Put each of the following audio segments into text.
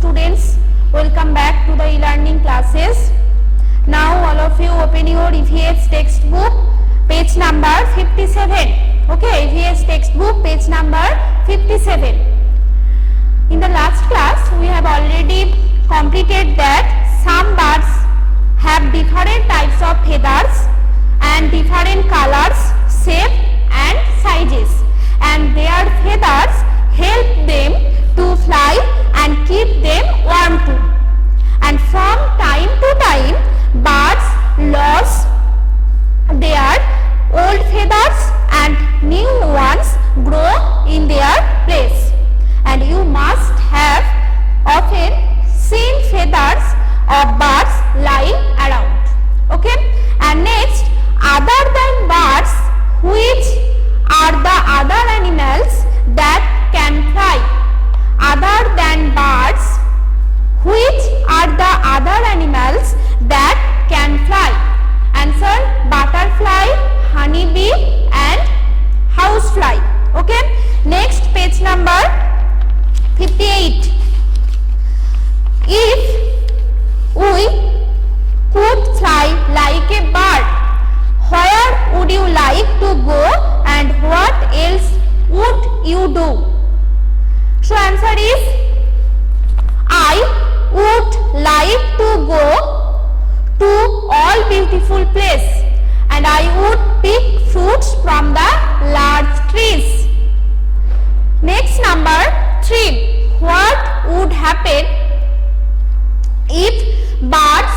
students, welcome back to the e-learning classes. Now all of you open your EVS textbook, page number 57. Okay, EVS textbook, page number 57. In the last class, we have already completed that some birds have different types of feathers and different colors, shape and sizes, and their feathers help them to fly and keep them warm too. And from time to time, birds lose their old feathers and new ones grow in their place. And you must have often seen feathers of birds lying around. Okay? And next, other than birds, which are the other animals that can fly? Other than birds, which are the other animals that can fly? Answer: butterfly, honeybee and housefly. Okay? Next, page number 58. If we could fly like a bird, where would you like to go and what else would you do? So answer is, I would like to go to all beautiful place and I would pick fruits from the large trees. Next, number 3. What would happen if birds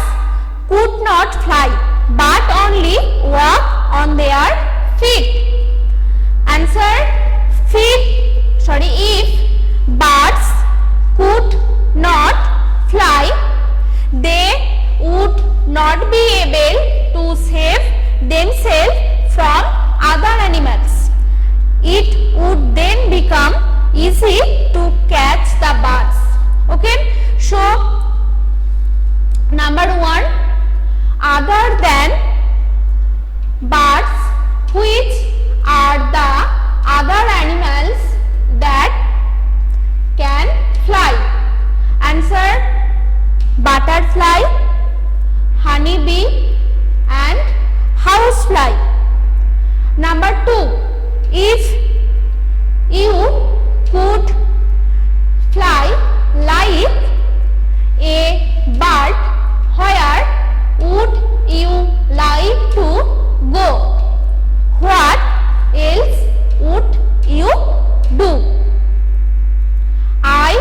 could not fly but only walk on their feet? Answer: if birds could not fly, they would not be able to save themselves from other animals. It would then become easy to catch the birds. Okay? So, number 1, other than birds, which are the other animals that can fly? Answer: butterfly, honeybee and housefly. Number 2, if you could fly like a bird, where would you like to go? What else would you do? I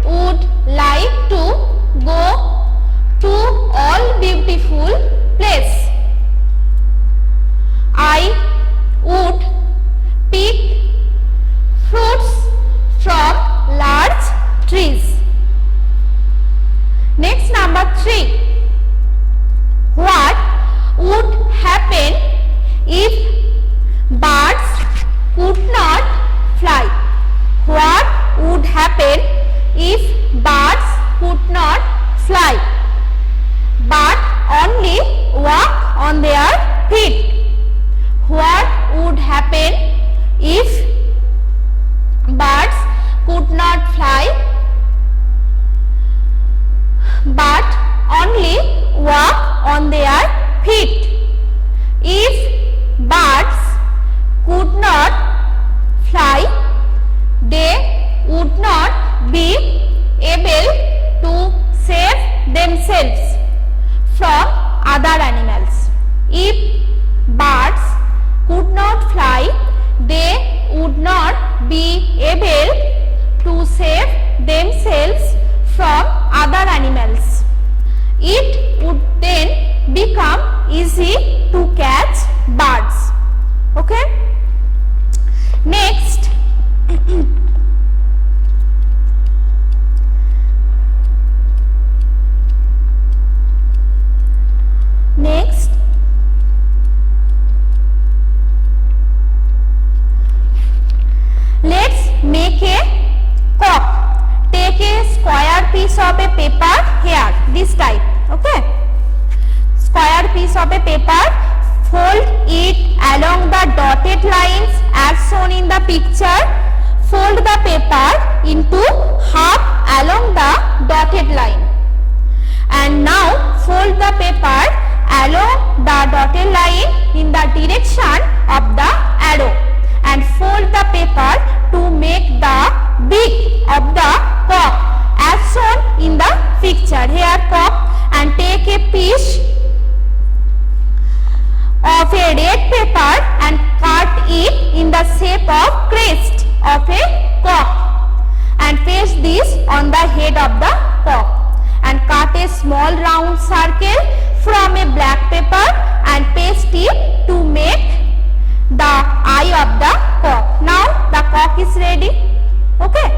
would like to go to all beautiful place. I would pick fruits from large trees. Next, number 3. What would happen if birds could not fly? What would happen if birds could not fly but only walk on their feet? What would happen if birds could not fly but only walk on their feet? If birds could not fly, they would not be able to save themselves from other animals. If birds could not fly, they would not be able to save themselves from other animals. It would then become easy to catch birds. Okay? Next, let's make a cock. Take a square piece of a paper here, this type. Okay? Square piece of a paper, fold it along the dotted lines as shown in the picture. Fold the paper into half along the dotted picture. Here cock, and take a piece of a red paper and cut it in the shape of crest of a cock and paste this on the head of the cock, and cut a small round circle from a black paper and paste it to make the eye of the cock. Now the cock is ready. Okay.